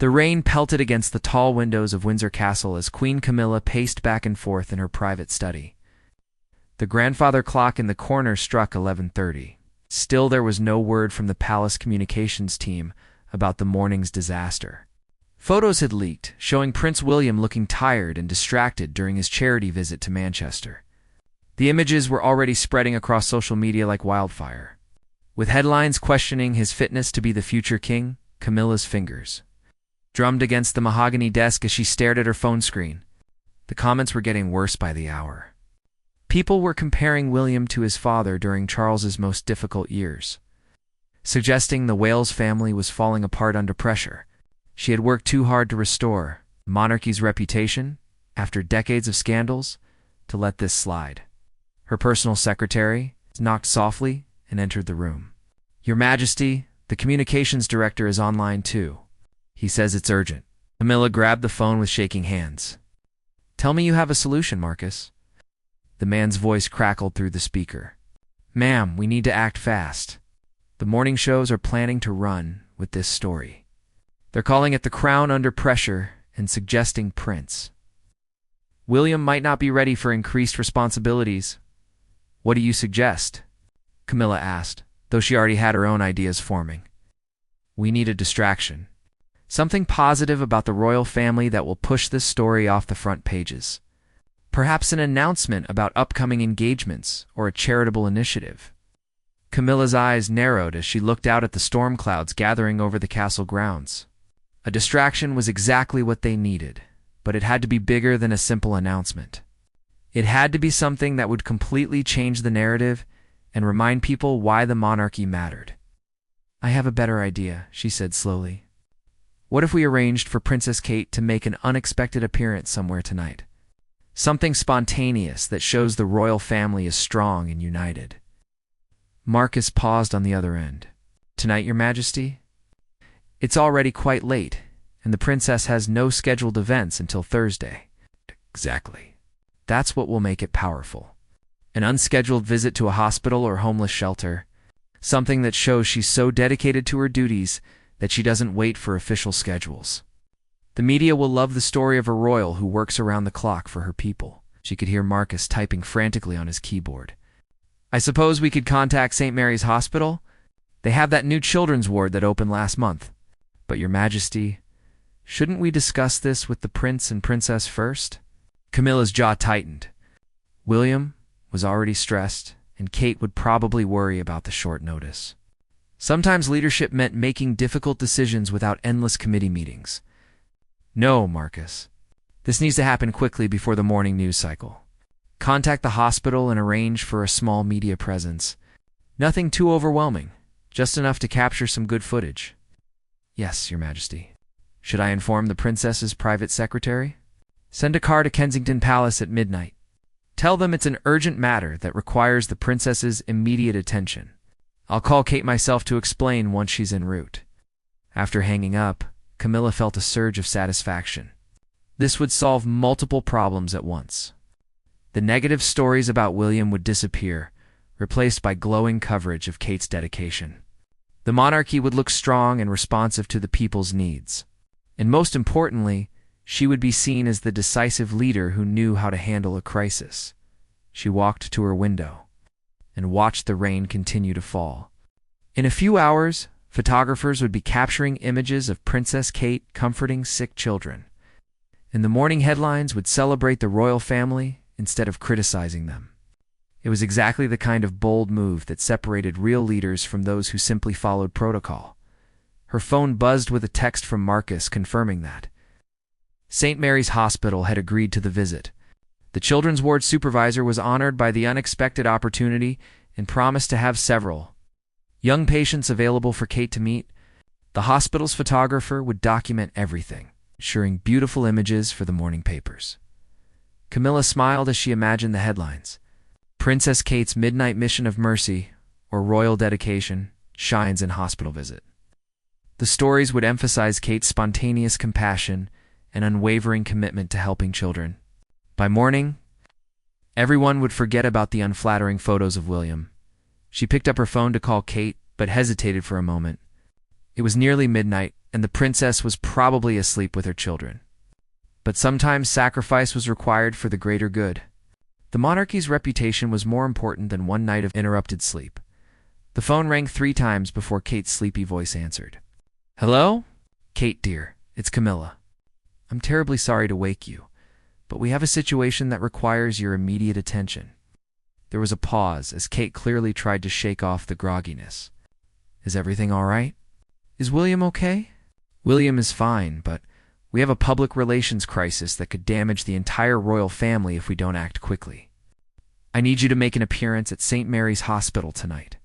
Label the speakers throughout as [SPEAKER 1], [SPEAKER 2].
[SPEAKER 1] The rain pelted against the tall windows of Windsor Castle as Queen Camilla paced back and forth in her private study. The grandfather clock in the corner struck 11:30. Still, there was no word from the palace communications team about the morning's disaster. Photos had leaked, showing Prince William looking tired and distracted during his charity visit to Manchester. The images were already spreading across social media like wildfire. With headlines questioning his fitness to be the future king, Camilla's fingers drummed against the mahogany desk as she stared at her phone screen. The comments were getting worse by the hour. People were comparing William to his father during Charles's most difficult years, suggesting the Wales family was falling apart under pressure. She had worked too hard to restore the monarchy's reputation after decades of scandals to let this slide. Her personal secretary knocked softly and entered the room. "Your Majesty, the communications director is online too. He says it's urgent." Camilla grabbed the phone with shaking hands. "Tell me you have a solution, Marcus." The man's voice crackled through the speaker. "Ma'am, we need to act fast. The morning shows are planning to run with this story. They're calling it The Crown Under Pressure and suggesting Prince William might not be ready for increased responsibilities. What do you suggest?" Camilla asked, though she already had her own ideas forming. "We need a distraction. Something positive about the royal family that will push this story off the front pages. Perhaps an announcement about upcoming engagements or a charitable initiative." Camilla's eyes narrowed as she looked out at the storm clouds gathering over the castle grounds. A distraction was exactly what they needed, but it had to be bigger than a simple announcement. It had to be something that would completely change the narrative and remind people why the monarchy mattered. "I have a better idea," she said slowly. "What if we arranged for Princess Kate to make an unexpected appearance somewhere tonight? Something spontaneous that shows the royal family is strong and united." Marcus paused on the other end. "Tonight, Your Majesty? It's already quite late, and the princess has no scheduled events until Thursday." "Exactly. That's what will make it powerful. An unscheduled visit to a hospital or homeless shelter. Something that shows she's so dedicated to her duties that she doesn't wait for official schedules. The media will love the story of a royal who works around the clock for her people." She could hear Marcus typing frantically on his keyboard. "I suppose we could contact St. Mary's Hospital? They have that new children's ward that opened last month. But Your Majesty, shouldn't we discuss this with the prince and princess first?" Camilla's jaw tightened. William was already stressed, and Kate would probably worry about the short notice. Sometimes leadership meant making difficult decisions without endless committee meetings. "No, Marcus. This needs to happen quickly before the morning news cycle. Contact the hospital and arrange for a small media presence. Nothing too overwhelming, just enough to capture some good footage." "Yes, Your Majesty." "Should I inform the princess's private secretary?" "Send a car to Kensington Palace at midnight. Tell them it's an urgent matter that requires the princess's immediate attention. I'll call Kate myself to explain once she's en route." After hanging up, Camilla felt a surge of satisfaction. This would solve multiple problems at once. The negative stories about William would disappear, replaced by glowing coverage of Kate's dedication. The monarchy would look strong and responsive to the people's needs. And most importantly, she would be seen as the decisive leader who knew how to handle a crisis. She walked to her window and watched the rain continue to fall. In a few hours, photographers would be capturing images of Princess Kate comforting sick children, and the morning headlines would celebrate the royal family instead of criticizing them. It was exactly the kind of bold move that separated real leaders from those who simply followed protocol. Her phone buzzed with a text from Marcus confirming that. St. Mary's Hospital had agreed to the visit. The children's ward supervisor was honored by the unexpected opportunity and promised to have several young patients available for Kate to meet. The hospital's photographer would document everything, ensuring beautiful images for the morning papers. Camilla smiled as she imagined the headlines. "Princess Kate's Midnight Mission of Mercy," or "Royal Dedication, Shines in Hospital Visit." The stories would emphasize Kate's spontaneous compassion and unwavering commitment to helping children. By morning, everyone would forget about the unflattering photos of William. She picked up her phone to call Kate, but hesitated for a moment. It was nearly midnight, and the princess was probably asleep with her children. But sometimes sacrifice was required for the greater good. The monarchy's reputation was more important than one night of interrupted sleep. The phone rang 3 times before Kate's sleepy voice answered. "Hello? Kate, dear, it's Camilla. I'm terribly sorry to wake you, but we have a situation that requires your immediate attention." There was a pause as Kate clearly tried to shake off the grogginess. "Is everything all right? Is William okay?" "William is fine, but we have a public relations crisis that could damage the entire royal family if we don't act quickly. I need you to make an appearance at St. Mary's Hospital tonight."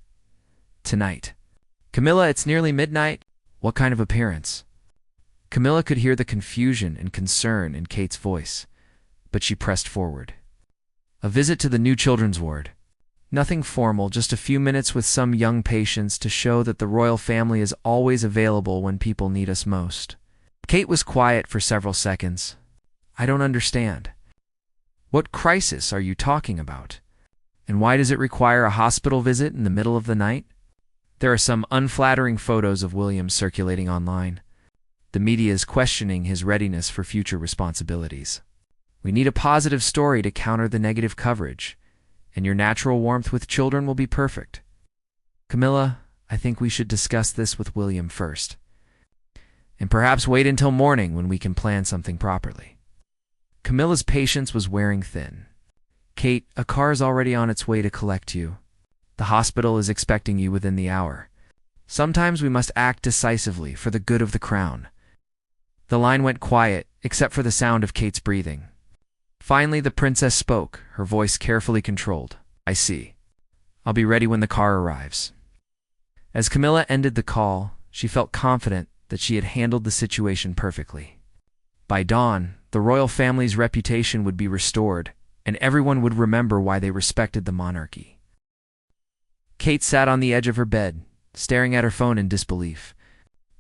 [SPEAKER 1] "Tonight? Camilla, it's nearly midnight. What kind of appearance?" Camilla could hear the confusion and concern in Kate's voice, but she pressed forward. "A visit to the new children's ward. Nothing formal, just a few minutes with some young patients to show that the royal family is always available when people need us most." Kate was quiet for several seconds. "I don't understand. What crisis are you talking about? And why does it require a hospital visit in the middle of the night?" There are some unflattering photos of William circulating online. The media is questioning his readiness for future responsibilities. We need a positive story to counter the negative coverage, and your natural warmth with children will be perfect. Camilla, I think we should discuss this with William first, and perhaps wait until morning when we can plan something properly. Camilla's patience was wearing thin. "Kate, a car is already on its way to collect you. The hospital is expecting you within the hour. Sometimes we must act decisively for the good of the crown." The line went quiet, except for the sound of Kate's breathing. Finally, the princess spoke, her voice carefully controlled. "I see. I'll be ready when the car arrives." As Camilla ended the call, she felt confident that she had handled the situation perfectly. By dawn, the royal family's reputation would be restored, and everyone would remember why they respected the monarchy. Kate sat on the edge of her bed, staring at her phone in disbelief.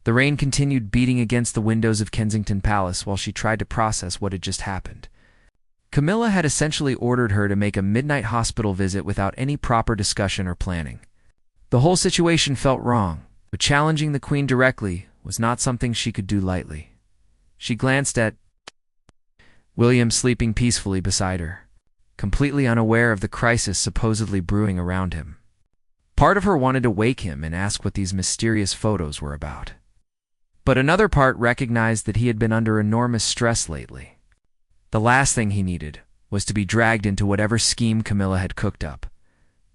[SPEAKER 1] The rain continued beating against the windows of Kensington Palace while she tried to process what had just happened. Camilla had essentially ordered her to make a midnight hospital visit without any proper discussion or planning. The whole situation felt wrong, but challenging the Queen directly was not something she could do lightly. She glanced at William sleeping peacefully beside her, completely unaware of the crisis supposedly brewing around him. Part of her wanted to wake him and ask what these mysterious photos were about. But another part recognized that he had been under enormous stress lately. The last thing he needed was to be dragged into whatever scheme Camilla had cooked up.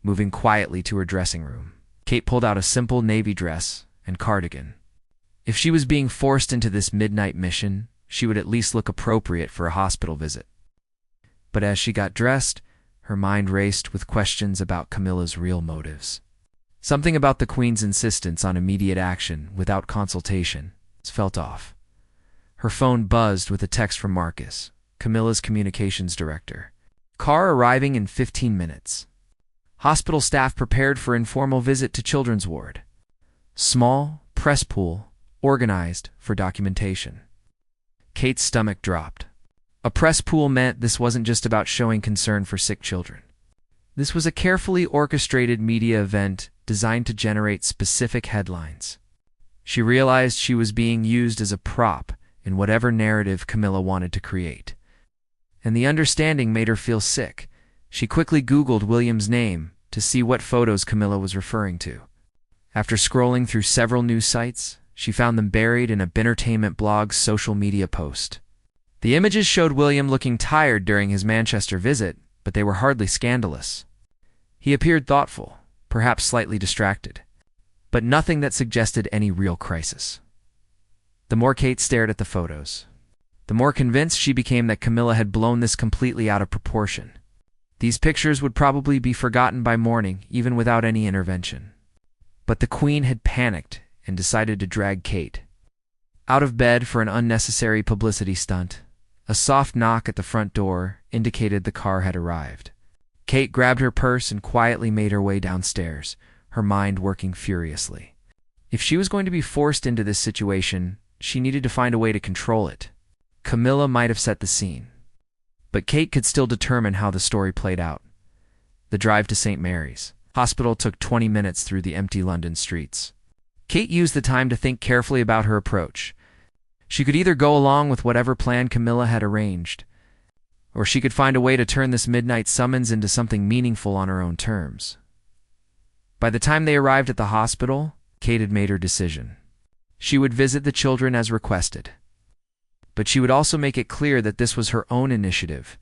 [SPEAKER 1] Moving quietly to her dressing room, Kate pulled out a simple navy dress and cardigan. If she was being forced into this midnight mission, she would at least look appropriate for a hospital visit. But as she got dressed, her mind raced with questions about Camilla's real motives. Something about the Queen's insistence on immediate action without consultation felt off. Her phone buzzed with a text from Marcus, Camilla's communications director. "Car arriving in 15 minutes. Hospital staff prepared for informal visit to children's ward. Small press pool organized for documentation." Kate's stomach dropped. A press pool meant this wasn't just about showing concern for sick children. This was a carefully orchestrated media event designed to generate specific headlines. She realized she was being used as a prop in whatever narrative Camilla wanted to create. And the understanding made her feel sick. She quickly Googled William's name to see what photos Camilla was referring to. After scrolling through several news sites, she found them buried in a Bintertainment blog's social media post. The images showed William looking tired during his Manchester visit, but they were hardly scandalous. He appeared thoughtful, perhaps slightly distracted, but nothing that suggested any real crisis. The more Kate stared at the photos, the more convinced she became that Camilla had blown this completely out of proportion. These pictures would probably be forgotten by morning, even without any intervention. But the Queen had panicked and decided to drag Kate out of bed for an unnecessary publicity stunt. A soft knock at the front door indicated the car had arrived. Kate grabbed her purse and quietly made her way downstairs, her mind working furiously. If she was going to be forced into this situation, she needed to find a way to control it. Camilla might have set the scene, but Kate could still determine how the story played out. The drive to St. Mary's Hospital took 20 minutes through the empty London streets. Kate used the time to think carefully about her approach. She could either go along with whatever plan Camilla had arranged, or she could find a way to turn this midnight summons into something meaningful on her own terms. By the time they arrived at the hospital, Kate had made her decision. She would visit the children as requested, but she would also make it clear that this was her own initiative,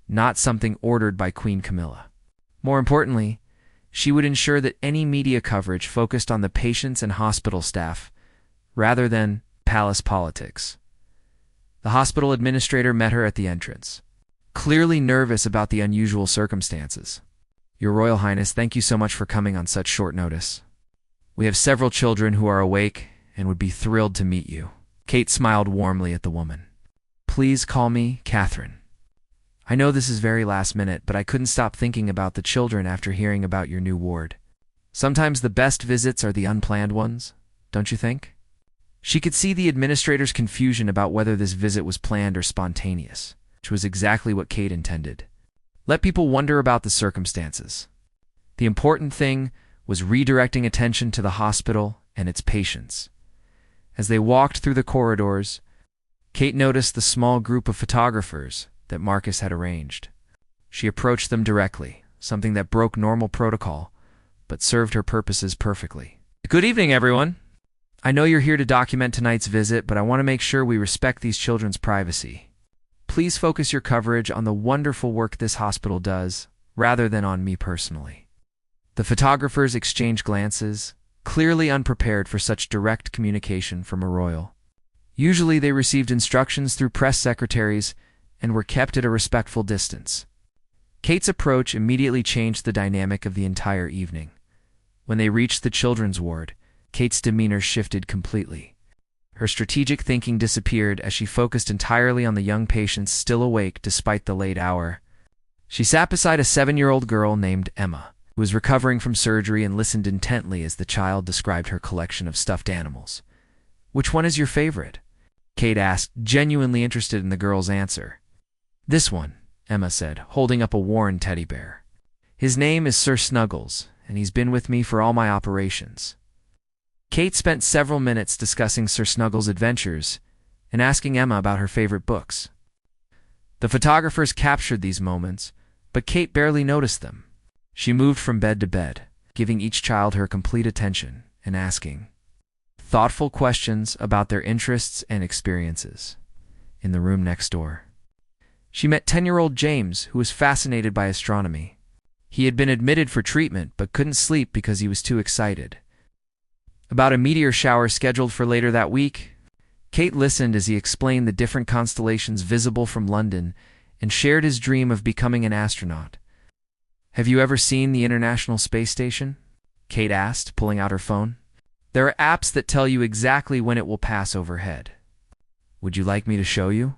[SPEAKER 1] not something ordered by Queen Camilla. More importantly, she would ensure that any media coverage focused on the patients and hospital staff, rather than palace politics. The hospital administrator met her at the entrance, clearly nervous about the unusual circumstances. "Your Royal Highness, thank you so much for coming on such short notice. We have several children who are awake and would be thrilled to meet you." Kate smiled warmly at the woman. "Please call me Catherine. I know this is very last minute, but I couldn't stop thinking about the children after hearing about your new ward. Sometimes the best visits are the unplanned ones, don't you think?" She could see the administrator's confusion about whether this visit was planned or spontaneous, which was exactly what Kate intended. Let people wonder about the circumstances. The important thing was redirecting attention to the hospital and its patients. As they walked through the corridors, Kate noticed the small group of photographers that Marcus had arranged. She approached them directly, something that broke normal protocol, but served her purposes perfectly. "Good evening, everyone. I know you're here to document tonight's visit, but I want to make sure we respect these children's privacy. Please focus your coverage on the wonderful work this hospital does, rather than on me personally." The photographers exchanged glances, clearly unprepared for such direct communication from a royal. Usually they received instructions through press secretaries and were kept at a respectful distance. Kate's approach immediately changed the dynamic of the entire evening. When they reached the children's ward, Kate's demeanor shifted completely. Her strategic thinking disappeared as she focused entirely on the young patients still awake despite the late hour. She sat beside a 7-year-old girl named Emma, who was recovering from surgery, and listened intently as the child described her collection of stuffed animals. "Which one is your favorite?" Kate asked, genuinely interested in the girl's answer. "This one," Emma said, holding up a worn teddy bear. "His name is Sir Snuggles, and he's been with me for all my operations." Kate spent several minutes discussing Sir Snuggles' adventures and asking Emma about her favorite books. The photographers captured these moments, but Kate barely noticed them. She moved from bed to bed, giving each child her complete attention and asking thoughtful questions about their interests and experiences. In the room next door, she met 10-year-old James, who was fascinated by astronomy. He had been admitted for treatment but couldn't sleep because he was too excited. About a meteor shower scheduled for later that week, Kate listened as he explained the different constellations visible from London and shared his dream of becoming an astronaut. "Have you ever seen the International Space Station?" Kate asked, pulling out her phone. "There are apps that tell you exactly when it will pass overhead. Would you like me to show you?"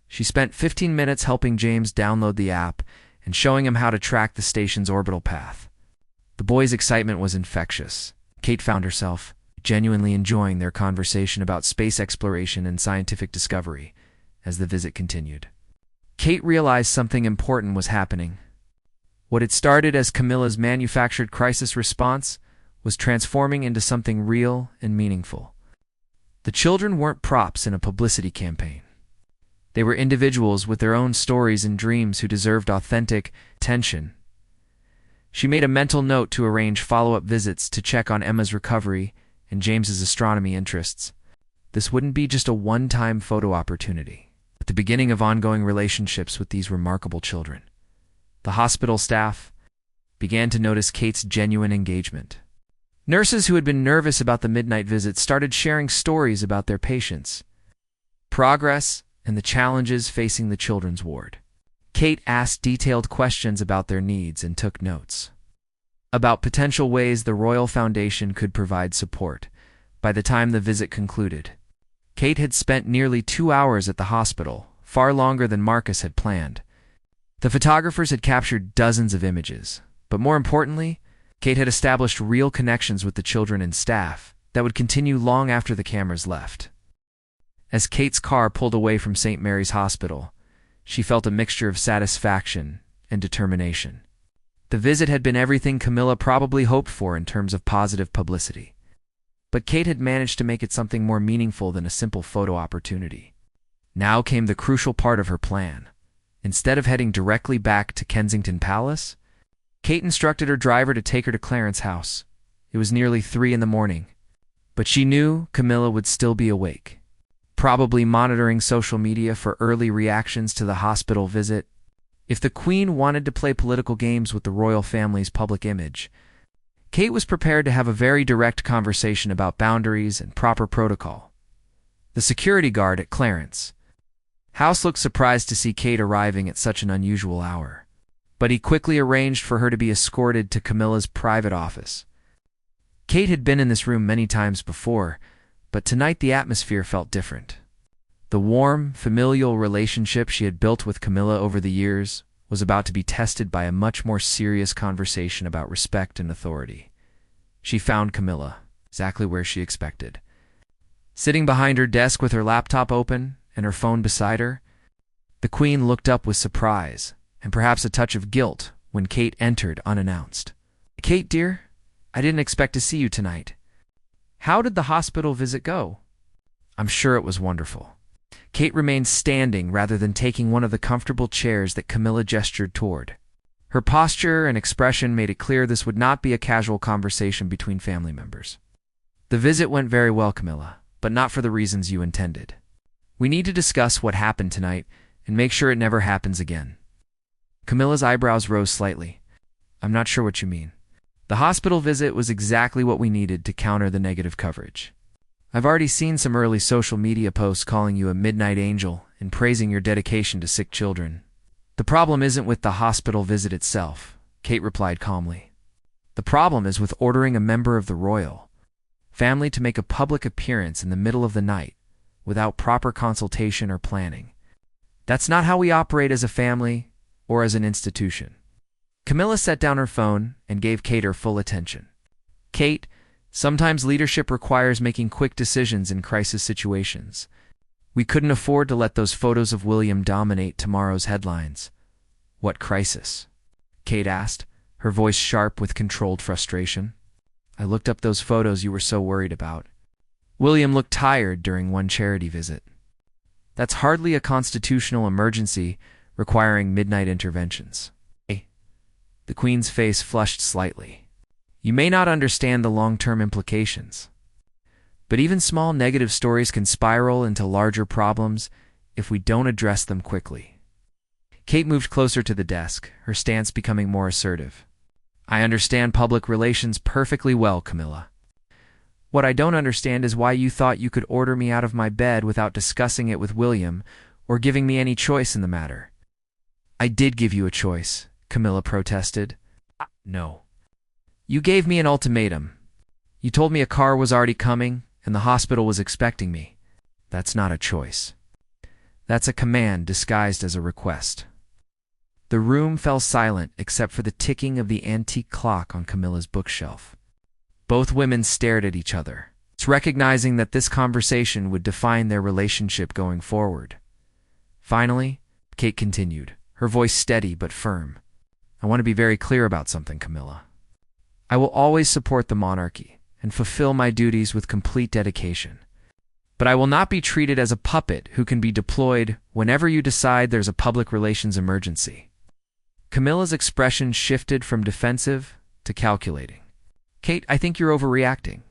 [SPEAKER 1] She spent 15 minutes helping James download the app and showing him how to track the station's orbital path. The boy's excitement was infectious. Kate found herself genuinely enjoying their conversation about space exploration and scientific discovery as the visit continued. Kate realized something important was happening. What had started as Camilla's manufactured crisis response was transforming into something real and meaningful. The children weren't props in a publicity campaign. They were individuals with their own stories and dreams who deserved authentic attention. She made a mental note to arrange follow-up visits to check on Emma's recovery and James's astronomy interests. This wouldn't be just a one-time photo opportunity, but the beginning of ongoing relationships with these remarkable children. The hospital staff began to notice Kate's genuine engagement. Nurses who had been nervous about the midnight visit started sharing stories about their patients, progress, and the challenges facing the children's ward. Kate asked detailed questions about their needs and took notes about potential ways the Royal Foundation could provide support. By the time the visit concluded, Kate had spent nearly 2 hours at the hospital, far longer than Marcus had planned. The photographers had captured dozens of images, but more importantly, Kate had established real connections with the children and staff that would continue long after the cameras left. As Kate's car pulled away from St. Mary's Hospital, she felt a mixture of satisfaction and determination. The visit had been everything Camilla probably hoped for in terms of positive publicity. But Kate had managed to make it something more meaningful than a simple photo opportunity. Now came the crucial part of her plan. Instead of heading directly back to Kensington Palace, Kate instructed her driver to take her to Clarence's house. It was nearly 3 in the morning, but she knew Camilla would still be awake, probably monitoring social media for early reactions to the hospital visit. If the Queen wanted to play political games with the royal family's public image, Kate was prepared to have a very direct conversation about boundaries and proper protocol. The security guard at Clarence's house looked surprised to see Kate arriving at such an unusual hour, but he quickly arranged for her to be escorted to Camilla's private office. Kate had been in this room many times before, but tonight the atmosphere felt different. The warm, familial relationship she had built with Camilla over the years was about to be tested by a much more serious conversation about respect and authority. She found Camilla exactly where she expected. Sitting behind her desk with her laptop open and her phone beside her, the Queen looked up with surprise and perhaps a touch of guilt when Kate entered unannounced. "Kate, dear, I didn't expect to see you tonight. How did the hospital visit go?" "I'm sure it was wonderful." Kate remained standing rather than taking one of the comfortable chairs that Camilla gestured toward. Her posture and expression made it clear this would not be a casual conversation between family members. "The visit went very well, Camilla, but not for the reasons you intended. We need to discuss what happened tonight and make sure it never happens again." Camilla's eyebrows rose slightly. "I'm not sure what you mean." "The hospital visit was exactly what we needed to counter the negative coverage. I've already seen some early social media posts calling you a midnight angel and praising your dedication to sick children." "The problem isn't with the hospital visit itself," Kate replied calmly. "The problem is with ordering a member of the royal family to make a public appearance in the middle of the night without proper consultation or planning. That's not how we operate as a family or as an institution." Camilla set down her phone and gave Kate her full attention. "Kate, sometimes leadership requires making quick decisions in crisis situations. We couldn't afford to let those photos of William dominate tomorrow's headlines." "What crisis?" Kate asked, her voice sharp with controlled frustration. "I looked up those photos you were so worried about. William looked tired during one charity visit. That's hardly a constitutional emergency requiring midnight interventions." The Queen's face flushed slightly. "You may not understand the long-term implications, but even small negative stories can spiral into larger problems if we don't address them quickly." Kate moved closer to the desk, her stance becoming more assertive. "I understand public relations perfectly well, Camilla. What I don't understand is why you thought you could order me out of my bed without discussing it with William or giving me any choice in the matter." "I did give you a choice," Camilla protested. "No. You gave me an ultimatum. You told me a car was already coming and the hospital was expecting me. That's not a choice. That's a command disguised as a request." The room fell silent except for the ticking of the antique clock on Camilla's bookshelf. Both women stared at each other, recognizing that this conversation would define their relationship going forward. Finally, Kate continued, her voice steady but firm. "I want to be very clear about something, Camilla. I will always support the monarchy and fulfill my duties with complete dedication. But I will not be treated as a puppet who can be deployed whenever you decide there's a public relations emergency." Camilla's expression shifted from defensive to calculating. "Kate, I think you're overreacting.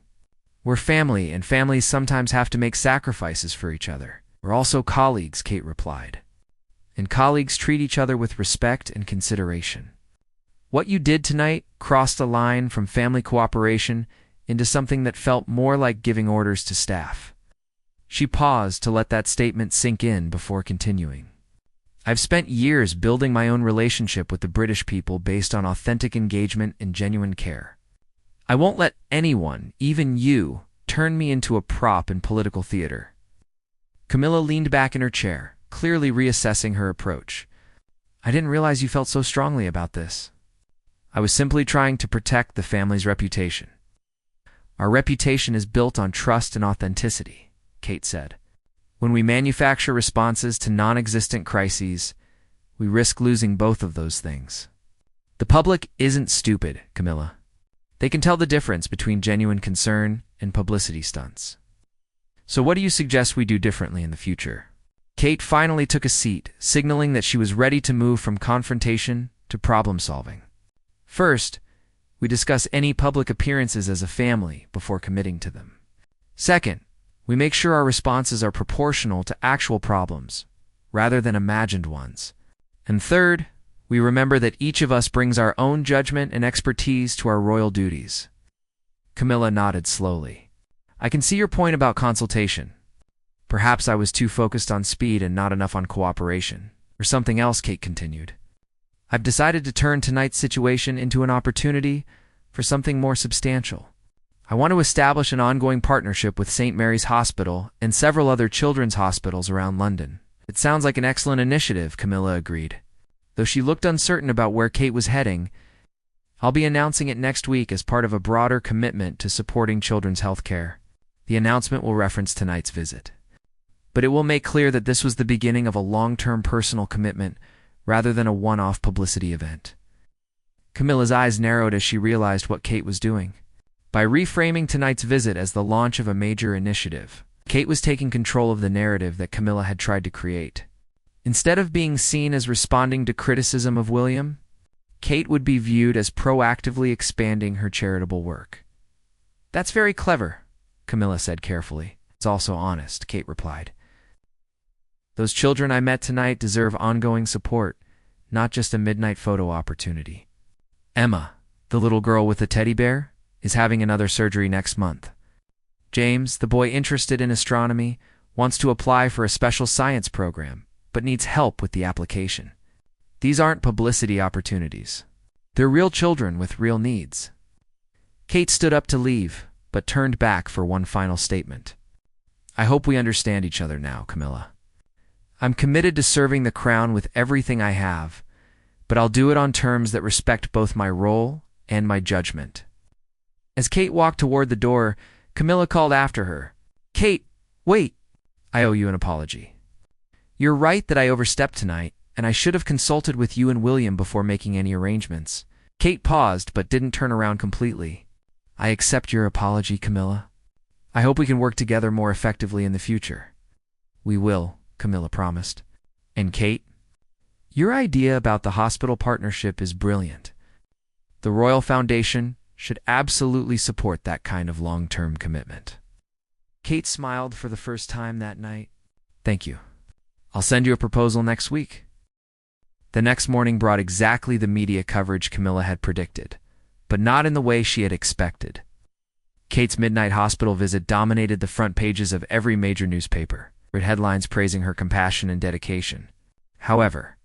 [SPEAKER 1] We're family, and families sometimes have to make sacrifices for each other." "We're also colleagues," Kate replied. "And colleagues treat each other with respect and consideration. What you did tonight crossed a line from family cooperation into something that felt more like giving orders to staff." She paused to let that statement sink in before continuing. "I've spent years building my own relationship with the British people based on authentic engagement and genuine care. I won't let anyone, even you, turn me into a prop in political theater." Camilla leaned back in her chair, clearly reassessing her approach. "I didn't realize you felt so strongly about this." "I was simply trying to protect the family's reputation." "Our reputation is built on trust and authenticity," Kate said. "When we manufacture responses to non-existent crises, we risk losing both of those things." "The public isn't stupid, Camilla. They can tell the difference between genuine concern and publicity stunts. So what do you suggest we do differently in the future? Kate finally took a seat, signaling that she was ready to move from confrontation to problem solving. First, we discuss any public appearances as a family before committing to them. Second, we make sure our responses are proportional to actual problems, rather than imagined ones. And third, we remember that each of us brings our own judgment and expertise to our royal duties. Camilla nodded slowly. I can see your point about consultation. Perhaps I was too focused on speed and not enough on cooperation. Or something else, Kate continued. I've decided to turn tonight's situation into an opportunity for something more substantial. I want to establish an ongoing partnership with St. Mary's Hospital and several other children's hospitals around London. It sounds like an excellent initiative, Camilla agreed. Though she looked uncertain about where Kate was heading, I'll be announcing it next week as part of a broader commitment to supporting children's health care. The announcement will reference tonight's visit. But it will make clear that this was the beginning of a long-term personal commitment rather than a one-off publicity event. Camilla's eyes narrowed as she realized what Kate was doing. By reframing tonight's visit as the launch of a major initiative, Kate was taking control of the narrative that Camilla had tried to create. Instead of being seen as responding to criticism of William, Kate would be viewed as proactively expanding her charitable work. That's very clever, Camilla said carefully. It's also honest, Kate replied. Those children I met tonight deserve ongoing support, not just a midnight photo opportunity. Emma, the little girl with the teddy bear, is having another surgery next month. James, the boy interested in astronomy, wants to apply for a special science program, but needs help with the application. These aren't publicity opportunities. They're real children with real needs. Kate stood up to leave, but turned back for one final statement. I hope we understand each other now, Camilla. I'm committed to serving the crown with everything I have, but I'll do it on terms that respect both my role and my judgment. As Kate walked toward the door, Camilla called after her. Kate, wait! I owe you an apology. You're right that I overstepped tonight, and I should have consulted with you and William before making any arrangements. Kate paused, but didn't turn around completely. I accept your apology, Camilla. I hope we can work together more effectively in the future. We will, Camilla promised. And Kate? Your idea about the hospital partnership is brilliant. The Royal Foundation should absolutely support that kind of long-term commitment. Kate smiled for the first time that night. Thank you. I'll send you a proposal next week. The next morning brought exactly the media coverage Camilla had predicted, but not in the way she had expected. Kate's midnight hospital visit dominated the front pages of every major newspaper, with headlines praising her compassion and dedication. However,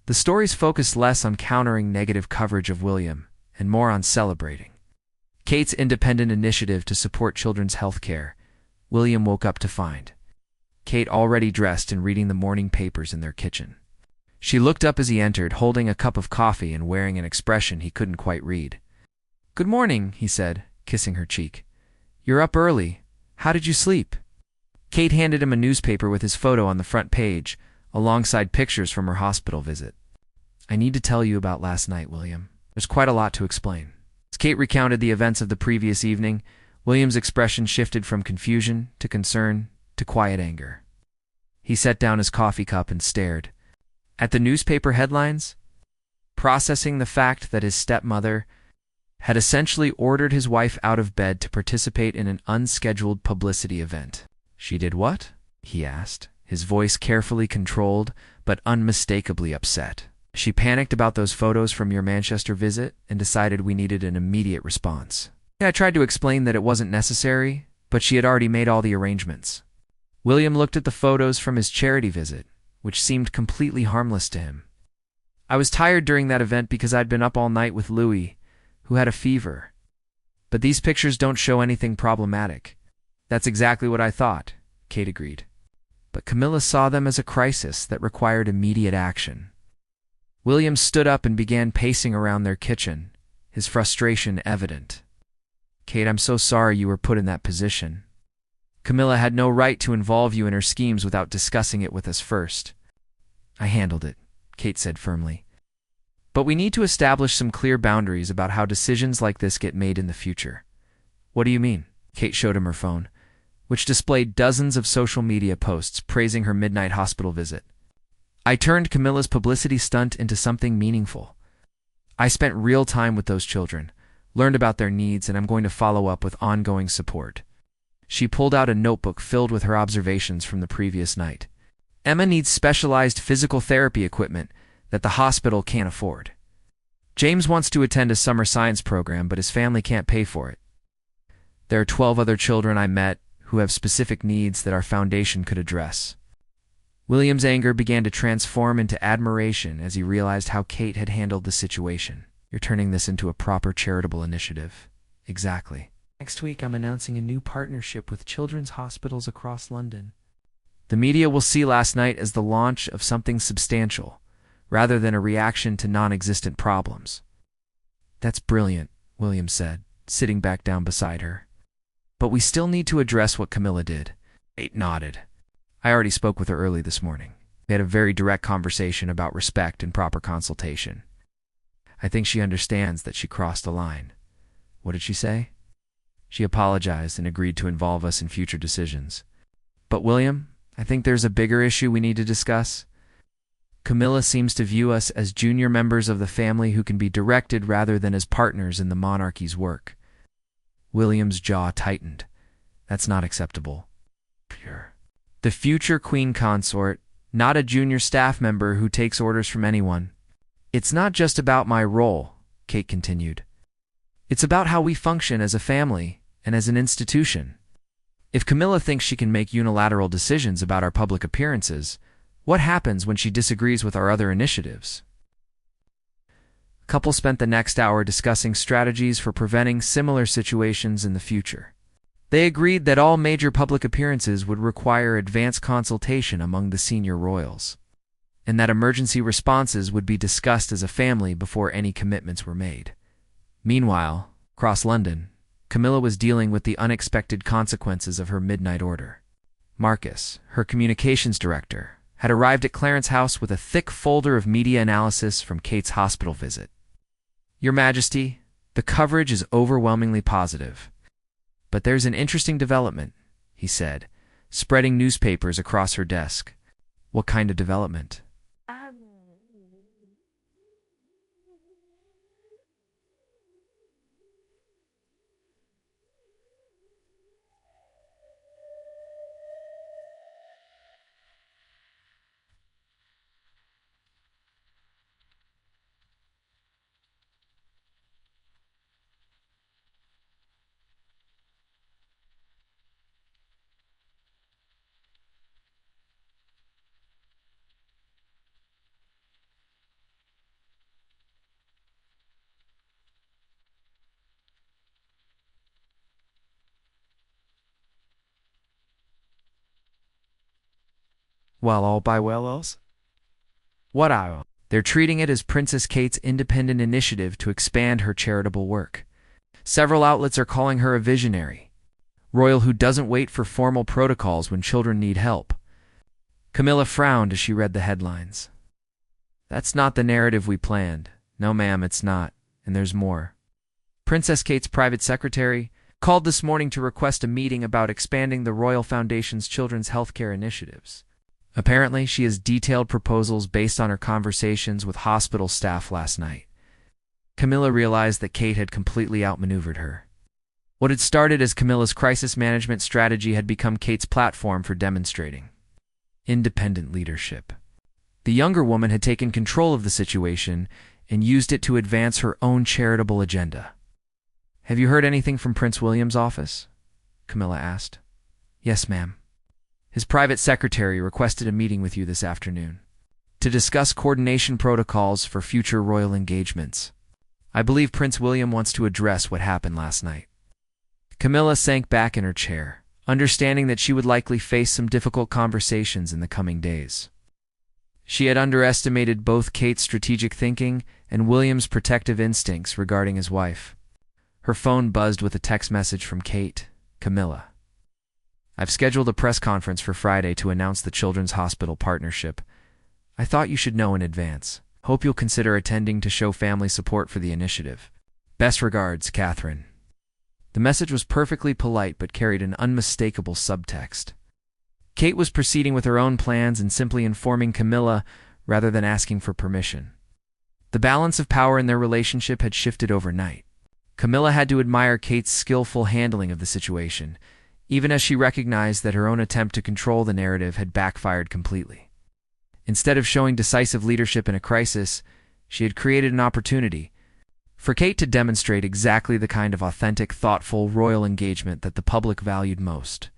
[SPEAKER 1] the stories focused less on countering negative coverage of William and more on celebrating Kate's independent initiative to support children's health care. William woke up to find Kate already dressed and reading the morning papers in their kitchen. She looked up as he entered, holding a cup of coffee and wearing an expression he couldn't quite read. Good morning, he said, kissing her cheek. You're up early. How did you sleep? Kate handed him a newspaper with his photo on the front page, alongside pictures from her hospital visit. I need to tell you about last night, William. There's quite a lot to explain. As Kate recounted the events of the previous evening, William's expression shifted from confusion to concern to quiet anger. He set down his coffee cup and stared at the newspaper headlines, processing the fact that his stepmother had essentially ordered his wife out of bed to participate in an unscheduled publicity event. She did what? He asked, his voice carefully controlled but unmistakably upset. She panicked about those photos from your Manchester visit and decided we needed an immediate response. I tried to explain that it wasn't necessary, but she had already made all the arrangements. William looked at the photos from his charity visit, which seemed completely harmless to him. I was tired during that event because I'd been up all night with Louis, who had a fever. But these pictures don't show anything problematic. That's exactly what I thought, Kate agreed. But Camilla saw them as a crisis that required immediate action. William stood up and began pacing around their kitchen, his frustration evident. Kate, I'm so sorry you were put in that position. Camilla had no right to involve you in her schemes without discussing it with us first. I handled it, Kate said firmly. But we need to establish some clear boundaries about how decisions like this get made in the future. What do you mean? Kate showed him her phone, which displayed dozens of social media posts praising her midnight hospital visit. I turned Camilla's publicity stunt into something meaningful. I spent real time with those children, learned about their needs, and I'm going to follow up with ongoing support. She pulled out a notebook filled with her observations from the previous night. Emma needs specialized physical therapy equipment that the hospital can't afford. James wants to attend a summer science program, but his family can't pay for it. There are 12 other children I met who have specific needs that our foundation could address. William's anger began to transform into admiration as he realized how Kate had handled the situation. You're turning this into a proper charitable initiative. Exactly. Next week, I'm announcing a new partnership with children's hospitals across London. The media will see last night as the launch of something substantial, rather than a reaction to non-existent problems. That's brilliant, William said, sitting back down beside her. But we still need to address what Camilla did. Kate nodded. I already spoke with her early this morning. We had a very direct conversation about respect and proper consultation. I think she understands that she crossed a line. What did she say? She apologized and agreed to involve us in future decisions. But William, I think there's a bigger issue we need to discuss. Camilla seems to view us as junior members of the family who can be directed rather than as partners in the monarchy's work. William's jaw tightened. That's not acceptable. The future queen consort, not a junior staff member who takes orders from anyone. It's not just about my role, Kate continued. It's about how we function as a family and as an institution. If Camilla thinks she can make unilateral decisions about our public appearances, what happens when she disagrees with our other initiatives? The couple spent the next hour discussing strategies for preventing similar situations in the future. They agreed that all major public appearances would require advance consultation among the senior royals, and that emergency responses would be discussed as a family before any commitments were made. Meanwhile, across London, Camilla was dealing with the unexpected consequences of her midnight order. Marcus, her communications director, had arrived at Clarence's house with a thick folder of media analysis from Kate's hospital visit. Your Majesty, the coverage is overwhelmingly positive. But there's an interesting development, he said, spreading newspapers across her desk. What kind of development? Well, all by well else? What I? They're treating it as Princess Kate's independent initiative to expand her charitable work. Several outlets are calling her a visionary, royal who doesn't wait for formal protocols when children need help. Camilla frowned as she read the headlines. That's not the narrative we planned. No, ma'am, it's not. And there's more. Princess Kate's private secretary called this morning to request a meeting about expanding the Royal Foundation's children's healthcare initiatives. Apparently, she has detailed proposals based on her conversations with hospital staff last night. Camilla realized that Kate had completely outmaneuvered her. What had started as Camilla's crisis management strategy had become Kate's platform for demonstrating independent leadership. The younger woman had taken control of the situation and used it to advance her own charitable agenda. Have you heard anything from Prince William's office? Camilla asked. Yes, ma'am. His private secretary requested a meeting with you this afternoon to discuss coordination protocols for future royal engagements. I believe Prince William wants to address what happened last night. Camilla sank back in her chair, understanding that she would likely face some difficult conversations in the coming days. She had underestimated both Kate's strategic thinking and William's protective instincts regarding his wife. Her phone buzzed with a text message from Kate. Camilla. I've scheduled a press conference for Friday to announce the Children's Hospital partnership. I thought you should know in advance. Hope you'll consider attending to show family support for the initiative. Best regards, Catherine. The message was perfectly polite but carried an unmistakable subtext. Kate was proceeding with her own plans and simply informing Camilla rather than asking for permission. The balance of power in their relationship had shifted overnight. Camilla had to admire Kate's skillful handling of the situation, even as she recognized that her own attempt to control the narrative had backfired completely. Instead of showing decisive leadership in a crisis, she had created an opportunity for Kate to demonstrate exactly the kind of authentic, thoughtful, royal engagement that the public valued most.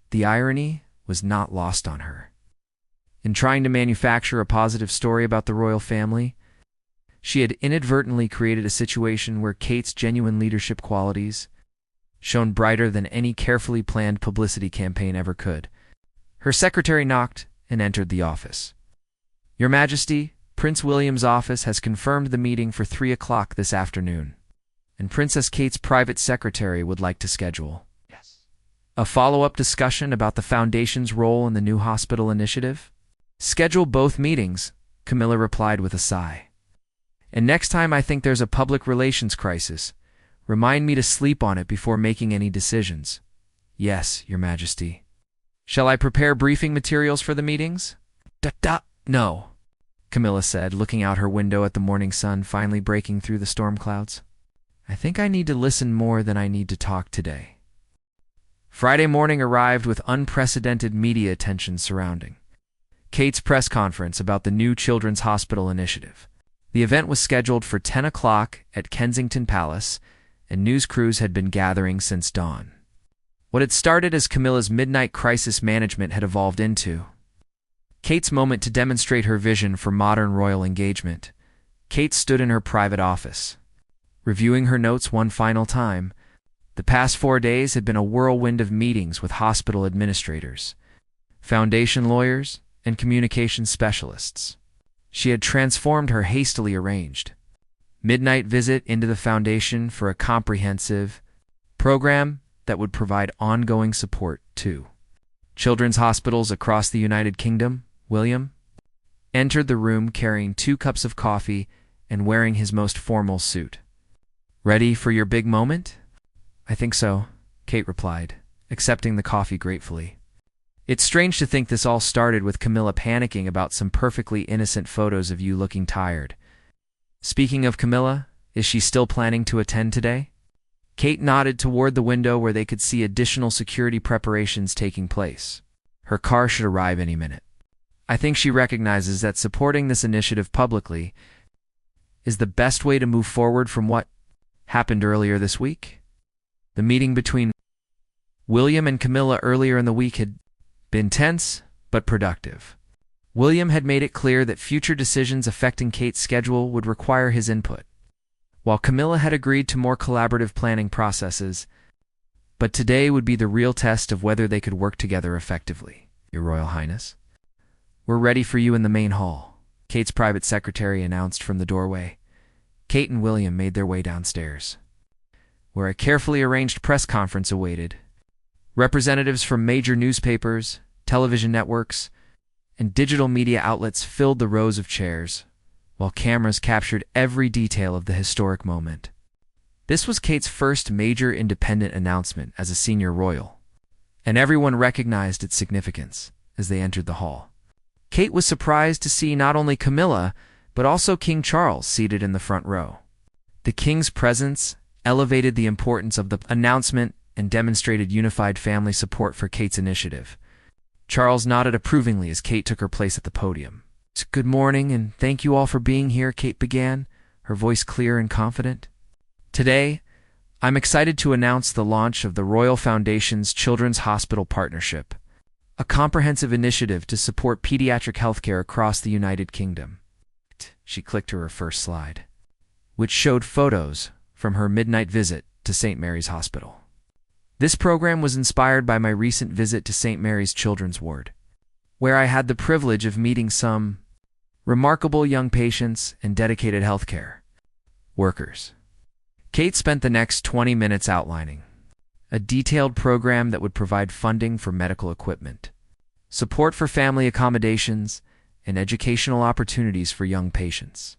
[SPEAKER 1] The irony was not lost on her. In trying to manufacture a positive story about the royal family, she had inadvertently created a situation where Kate's genuine leadership qualities shone brighter than any carefully planned publicity campaign ever could. Her secretary knocked and entered the office. "Your Majesty, Prince William's office has confirmed the meeting for 3 o'clock this afternoon, and Princess Kate's private secretary would like to schedule a follow-up discussion about the Foundation's role in the new hospital initiative." "Schedule both meetings," Camilla replied with a sigh. "And next time I think there's a public relations crisis, remind me to sleep on it before making any decisions." "Yes, Your Majesty." "Shall I prepare briefing materials for the meetings?" "No," Camilla said, looking out her window at the morning sun finally breaking through the storm clouds. "I think I need to listen more than I need to talk today." Friday morning arrived with unprecedented media attention surrounding Kate's press conference about the new Children's Hospital Initiative. The event was scheduled for 10 o'clock at Kensington Palace, and news crews had been gathering since dawn. What had started as Camilla's midnight crisis management had evolved into Kate's moment to demonstrate her vision for modern royal engagement. Kate stood in her private office, reviewing her notes one final time. The past 4 days had been a whirlwind of meetings with hospital administrators, foundation lawyers, and communications specialists. She had transformed her hastily arranged midnight visit into the foundation for a comprehensive program that would provide ongoing support to children's hospitals across the United Kingdom. William entered the room carrying 2 cups of coffee and wearing his most formal suit. "Ready for your big moment?" "I think so," Kate replied, accepting the coffee gratefully. It's strange to think this all started with Camilla panicking about some perfectly innocent photos of you looking tired. "Speaking of Camilla, is she still planning to attend today?" Kate nodded toward the window where they could see additional security preparations taking place. Her car should arrive any minute. "I think she recognizes that supporting this initiative publicly is the best way to move forward from what happened earlier this week." The meeting between William and Camilla earlier in the week had been tense but productive. William had made it clear that future decisions affecting Kate's schedule would require his input, while Camilla had agreed to more collaborative planning processes. But today would be the real test of whether they could work together effectively. "Your Royal Highness, we're ready for you in the main hall," Kate's private secretary announced from the doorway. Kate and William made their way downstairs, where a carefully arranged press conference awaited. Representatives from major newspapers, television networks, and digital media outlets filled the rows of chairs, while cameras captured every detail of the historic moment. This was Kate's first major independent announcement as a senior royal, and everyone recognized its significance as they entered the hall. Kate was surprised to see not only Camilla, but also King Charles seated in the front row. The king's presence elevated the importance of the announcement and demonstrated unified family support for Kate's initiative. Charles nodded approvingly as Kate took her place at the podium. "Good morning, and thank you all for being here," Kate began, her voice clear and confident. "Today, I'm excited to announce the launch of the Royal Foundation's Children's Hospital Partnership, a comprehensive initiative to support pediatric healthcare across the United Kingdom." She clicked to her first slide, which showed photos from her midnight visit to St. Mary's Hospital. "This program was inspired by my recent visit to St. Mary's Children's Ward, where I had the privilege of meeting some remarkable young patients and dedicated healthcare workers." Kate spent the next 20 minutes outlining a detailed program that would provide funding for medical equipment, support for family accommodations, and educational opportunities for young patients.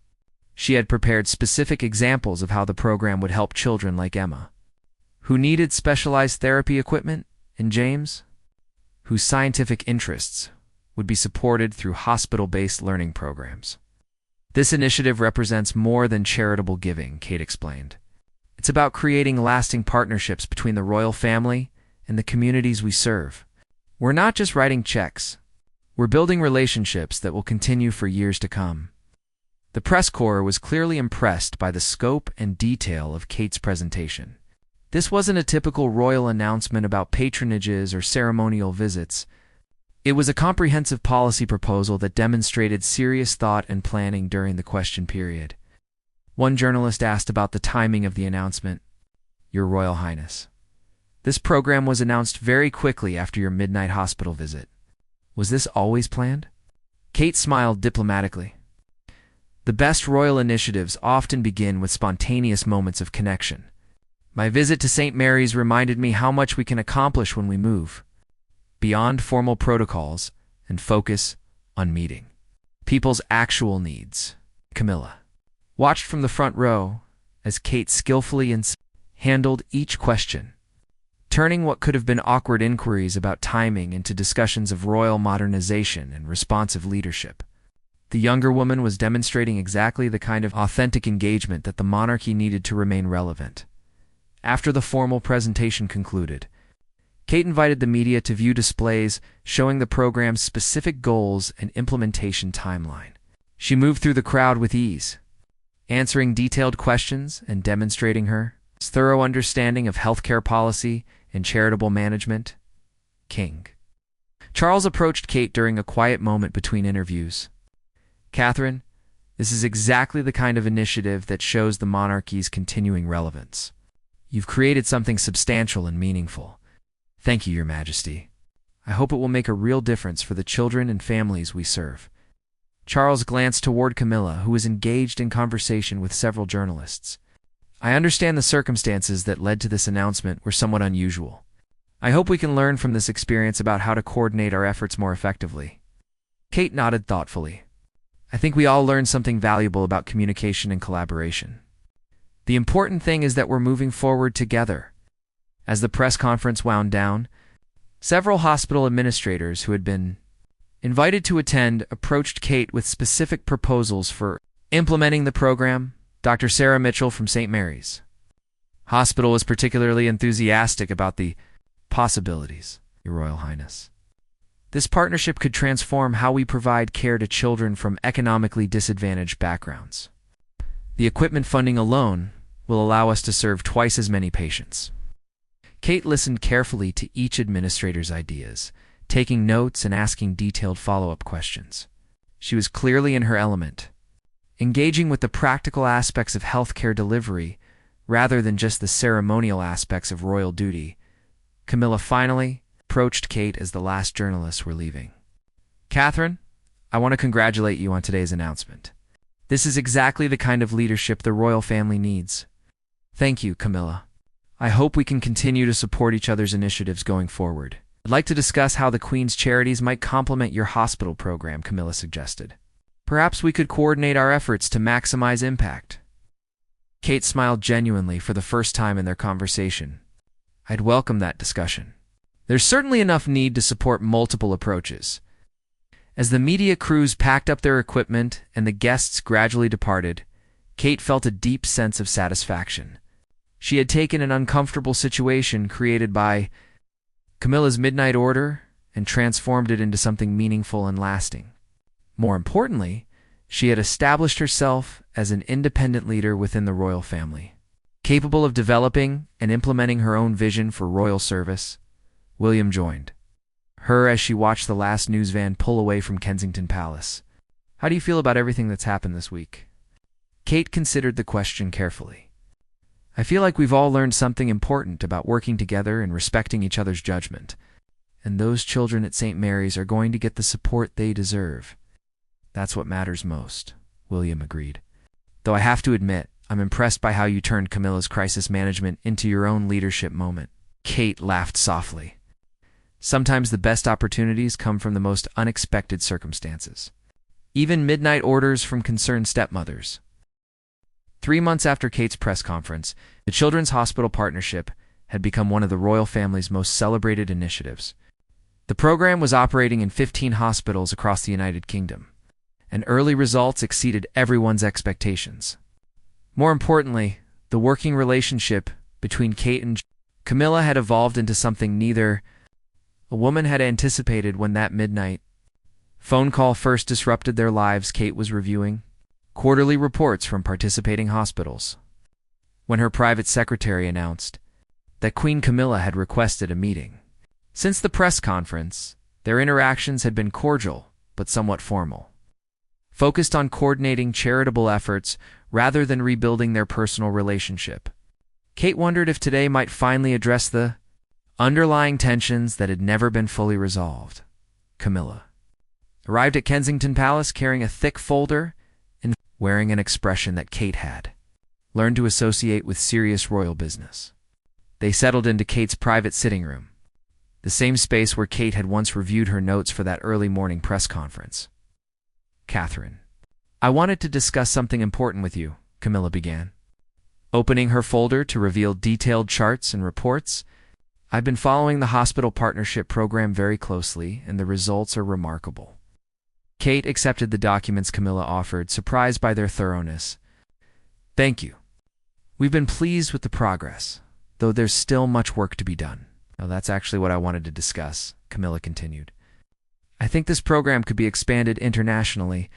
[SPEAKER 1] She had prepared specific examples of how the program would help children like Emma, who needed specialized therapy equipment, and James, whose scientific interests would be supported through hospital-based learning programs. This initiative represents more than charitable giving, Kate explained. It's about creating lasting partnerships between the royal family and the communities we serve. We're not just writing checks. We're building relationships that will continue for years to come. The press corps was clearly impressed by the scope and detail of Kate's presentation. This wasn't a typical royal announcement about patronages or ceremonial visits. It was a comprehensive policy proposal that demonstrated serious thought and planning during the question period. One journalist asked about the timing of the announcement. "Your Royal Highness, this program was announced very quickly after your midnight hospital visit. Was this always planned?" Kate smiled diplomatically. The best royal initiatives often begin with spontaneous moments of connection. My visit to St. Mary's reminded me how much we can accomplish when we move beyond formal protocols and focus on meeting people's actual needs. Camilla watched from the front row as Kate skillfully handled each question, turning what could have been awkward inquiries about timing into discussions of royal modernization and responsive leadership. The younger woman was demonstrating exactly the kind of authentic engagement that the monarchy needed to remain relevant. After the formal presentation concluded, Kate invited the media to view displays showing the program's specific goals and implementation timeline. She moved through the crowd with ease, answering detailed questions and demonstrating her thorough understanding of healthcare policy and charitable management. King Charles approached Kate during a quiet moment between interviews. "Catherine, this is exactly the kind of initiative that shows the monarchy's continuing relevance. You've created something substantial and meaningful. Thank you, Your Majesty. I hope it will make a real difference for the children and families we serve." Charles glanced toward Camilla, who was engaged in conversation with several journalists. "I understand the circumstances that led to this announcement were somewhat unusual. I hope we can learn from this experience about how to coordinate our efforts more effectively." Kate nodded thoughtfully. "I think we all learned something valuable about communication and collaboration. The important thing is that we're moving forward together." As the press conference wound down, several hospital administrators who had been invited to attend approached Kate with specific proposals for implementing the program. Dr. Sarah Mitchell from St. Mary's Hospital was particularly enthusiastic about the possibilities, Your Royal Highness. This partnership could transform how we provide care to children from economically disadvantaged backgrounds. The equipment funding alone will allow us to serve twice as many patients. Kate listened carefully to each administrator's ideas, taking notes and asking detailed follow-up questions. She was clearly in her element, engaging with the practical aspects of healthcare delivery rather than just the ceremonial aspects of royal duty. Camilla finally approached Kate as the last journalists were leaving. "Catherine, I want to congratulate you on today's announcement. This is exactly the kind of leadership the royal family needs." "Thank you, Camilla. I hope we can continue to support each other's initiatives going forward." "I'd like to discuss how the Queen's charities might complement your hospital program," Camilla suggested. "Perhaps we could coordinate our efforts to maximize impact." Kate smiled genuinely for the first time in their conversation. "I'd welcome that discussion. There's certainly enough need to support multiple approaches." As the media crews packed up their equipment and the guests gradually departed, Kate felt a deep sense of satisfaction. She had taken an uncomfortable situation created by Camilla's midnight order and transformed it into something meaningful and lasting. More importantly, she had established herself as an independent leader within the royal family, capable of developing and implementing her own vision for royal service. William joined her as she watched the last news van pull away from Kensington Palace. "How do you feel about everything that's happened this week?" Kate considered the question carefully. "I feel like we've all learned something important about working together and respecting each other's judgment. And those children at St. Mary's are going to get the support they deserve. That's what matters most," William agreed. "Though I have to admit, I'm impressed by how you turned Camilla's crisis management into your own leadership moment." Kate laughed softly. "Sometimes the best opportunities come from the most unexpected circumstances. Even midnight orders from concerned stepmothers." 3 months after Kate's press conference, the Children's Hospital Partnership had become one of the royal family's most celebrated initiatives. The program was operating in 15 hospitals across the United Kingdom, and early results exceeded everyone's expectations. More importantly, the working relationship between Kate and Camilla had evolved into something neither a woman had anticipated when that midnight phone call first disrupted their lives. Kate was reviewing quarterly reports from participating hospitals when her private secretary announced that Queen Camilla had requested a meeting. Since the press conference, their interactions had been cordial but somewhat formal, focused on coordinating charitable efforts rather than rebuilding their personal relationship. Kate wondered if today might finally address the underlying tensions that had never been fully resolved. Camilla arrived at Kensington Palace carrying a thick folder and wearing an expression that Kate had learned to associate with serious royal business. They settled into Kate's private sitting room, the same space where Kate had once reviewed her notes for that early morning press conference. "Catherine, I wanted to discuss something important with you," Camilla began, opening her folder to reveal detailed charts and reports. "I've been following the hospital partnership program very closely, and the results are remarkable." Kate accepted the documents Camilla offered, surprised by their thoroughness. "Thank you. We've been pleased with the progress, though there's still much work to be done." "Now, that's actually what I wanted to discuss," Camilla continued. "I think this program could be expanded internationally,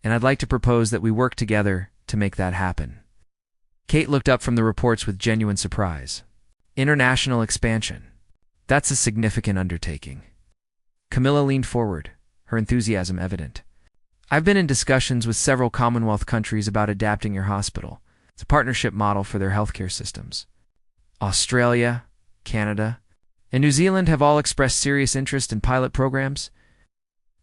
[SPEAKER 1] and I'd like to propose that we work together to make that happen." Kate looked up from the reports with genuine surprise. "International expansion. That's a significant undertaking." Camilla leaned forward, her enthusiasm evident. "I've been in discussions with several Commonwealth countries about adapting your hospital. It's a partnership model for their healthcare systems. Australia, Canada, and New Zealand have all expressed serious interest in pilot programs."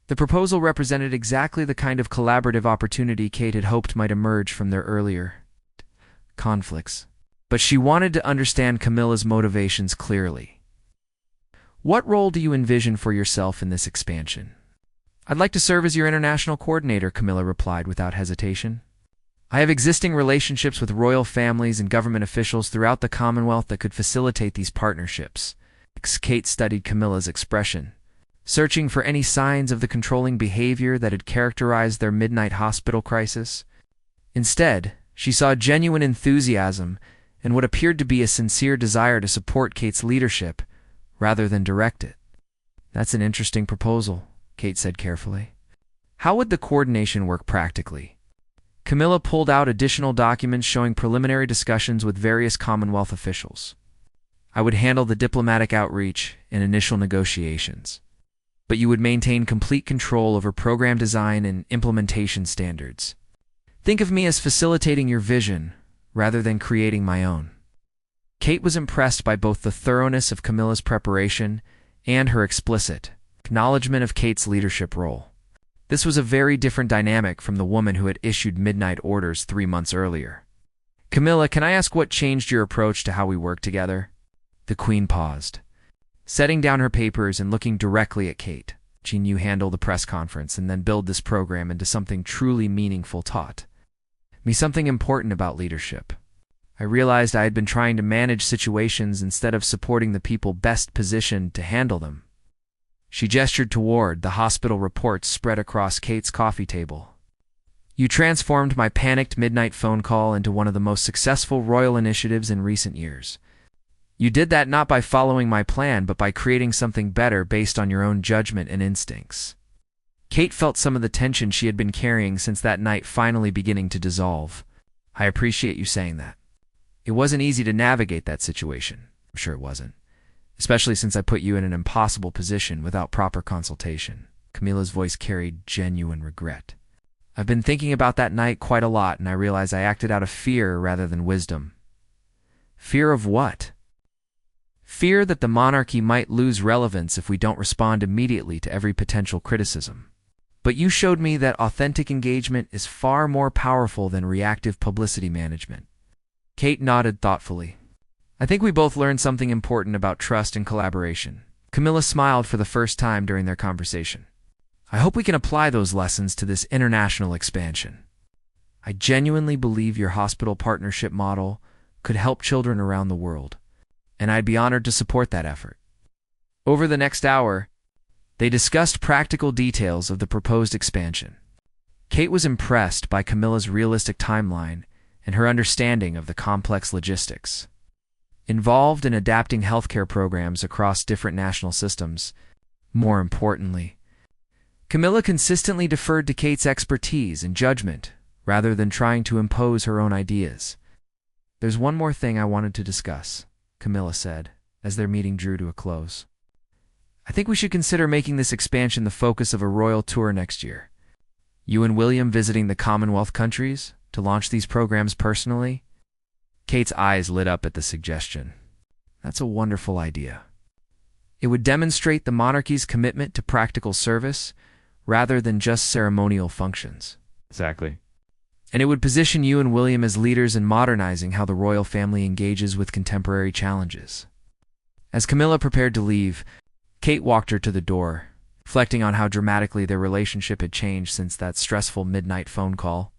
[SPEAKER 1] The proposal represented exactly the kind of collaborative opportunity Kate had hoped might emerge from their earlier conflicts. But she wanted to understand Camilla's motivations clearly. "What role do you envision for yourself in this expansion?" "I'd like to serve as your international coordinator," Camilla replied without hesitation. "I have existing relationships with royal families and government officials throughout the Commonwealth that could facilitate these partnerships." Kate studied Camilla's expression, searching for any signs of the controlling behavior that had characterized their midnight hospital crisis. Instead, she saw genuine enthusiasm and what appeared to be a sincere desire to support Kate's leadership rather than direct it. "That's an interesting proposal," Kate said carefully. "How would the coordination work practically?" Camilla pulled out additional documents showing preliminary discussions with various Commonwealth officials. "I would handle the diplomatic outreach and initial negotiations, but you would maintain complete control over program design and implementation standards. Think of me as facilitating your vision rather than creating my own." Kate was impressed by both the thoroughness of Camilla's preparation and her explicit acknowledgement of Kate's leadership role. This was a very different dynamic from the woman who had issued midnight orders 3 months earlier. "Camilla, can I ask what changed your approach to how we work together?" The Queen paused, setting down her papers and looking directly at Kate. She knew handle the press conference and then build this program into something truly meaningful. "Taught me something important about leadership. I realized I had been trying to manage situations instead of supporting the people best positioned to handle them." She gestured toward the hospital reports spread across Kate's coffee table. "You transformed my panicked midnight phone call into one of the most successful royal initiatives in recent years. You did that not by following my plan, but by creating something better based on your own judgment and instincts." Kate felt some of the tension she had been carrying since that night finally beginning to dissolve. "I appreciate you saying that. It wasn't easy to navigate that situation." "I'm sure it wasn't, especially since I put you in an impossible position without proper consultation." Camilla's voice carried genuine regret. "I've been thinking about that night quite a lot, and I realize I acted out of fear rather than wisdom." "Fear of what?" "Fear that the monarchy might lose relevance if we don't respond immediately to every potential criticism. But you showed me that authentic engagement is far more powerful than reactive publicity management." Kate nodded thoughtfully. "I think we both learned something important about trust and collaboration." Camilla smiled for the first time during their conversation. "I hope we can apply those lessons to this international expansion. I genuinely believe your hospital partnership model could help children around the world, and I'd be honored to support that effort. Over the next hour, they discussed practical details of the proposed expansion. Kate was impressed by Camilla's realistic timeline and her understanding of the complex logistics involved in adapting healthcare programs across different national systems. More importantly, Camilla consistently deferred to Kate's expertise and judgment rather than trying to impose her own ideas. "There's one more thing I wanted to discuss," Camilla said, as their meeting drew to a close. "I think we should consider making this expansion the focus of a royal tour next year. You and William visiting the Commonwealth countries to launch these programs personally?" Kate's eyes lit up at the suggestion. "That's a wonderful idea. It would demonstrate the monarchy's commitment to practical service rather than just ceremonial functions.
[SPEAKER 2] Exactly.
[SPEAKER 1] And it would position you and William as leaders in modernizing how the royal family engages with contemporary challenges." As Camilla prepared to leave, Kate walked her to the door, reflecting on how dramatically their relationship had changed since that stressful midnight phone call.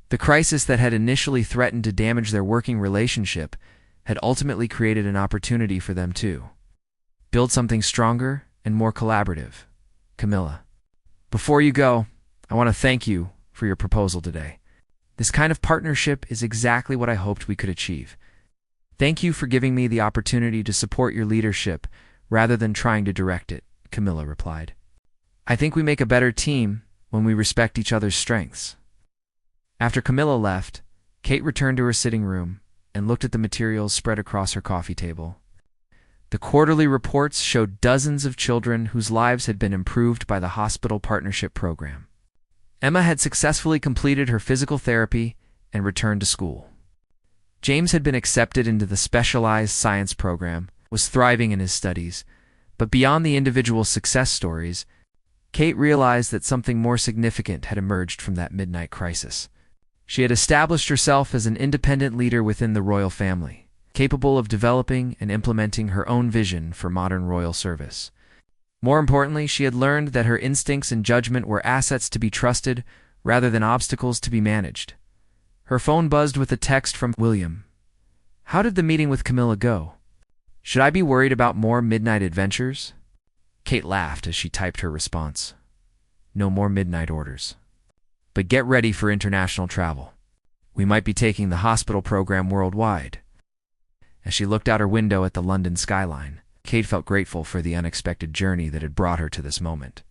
[SPEAKER 1] The crisis that had initially threatened to damage their working relationship had ultimately created an opportunity for them to build something stronger and more collaborative. "Camilla, before you go, I want to thank you for your proposal today. This kind of partnership is exactly what I hoped we could achieve. Thank you for giving me the opportunity to support your leadership rather than trying to direct it," Camilla replied. "I think we make a better team when we respect each other's strengths." After Camilla left, Kate returned to her sitting room and looked at the materials spread across her coffee table. The quarterly reports showed dozens of children whose lives had been improved by the hospital partnership program. Emma had successfully completed her physical therapy and returned to school. James had been accepted into the specialized science program, was thriving in his studies, but beyond the individual success stories, Kate realized that something more significant had emerged from that midnight crisis. She had established herself as an independent leader within the royal family, capable of developing and implementing her own vision for modern royal service. More importantly, she had learned that her instincts and judgment were assets to be trusted rather than obstacles to be managed. Her phone buzzed with a text from William. "How did the meeting with Camilla go? Should I be worried about more midnight adventures?" Kate laughed as she typed her response. "No more midnight orders. But get ready for international travel. We might be taking the hospital program worldwide." As she looked out her window at the London skyline, Kate felt grateful for the unexpected journey that had brought her to this moment.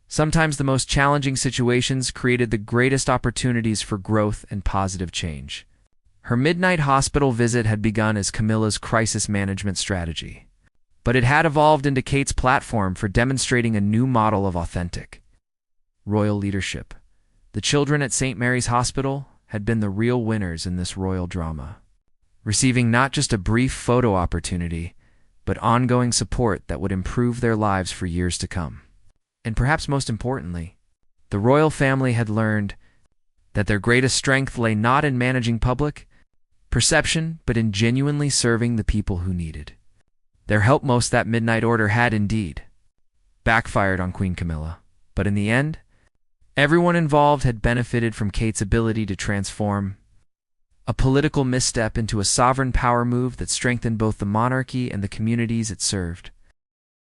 [SPEAKER 1] Sometimes the most challenging situations created the greatest opportunities for growth and positive change. Her midnight hospital visit had begun as Camilla's crisis management strategy, but it had evolved into Kate's platform for demonstrating a new model of authentic royal leadership. The children at St. Mary's Hospital had been the real winners in this royal drama, receiving not just a brief photo opportunity, but ongoing support that would improve their lives for years to come. And perhaps most importantly, the royal family had learned that their greatest strength lay not in managing public perception, but in genuinely serving the people who needed their help most. That midnight order had indeed backfired on Queen Camilla, but in the end, everyone involved had benefited from Kate's ability to transform a political misstep into a sovereign power move that strengthened both the monarchy and the communities it served.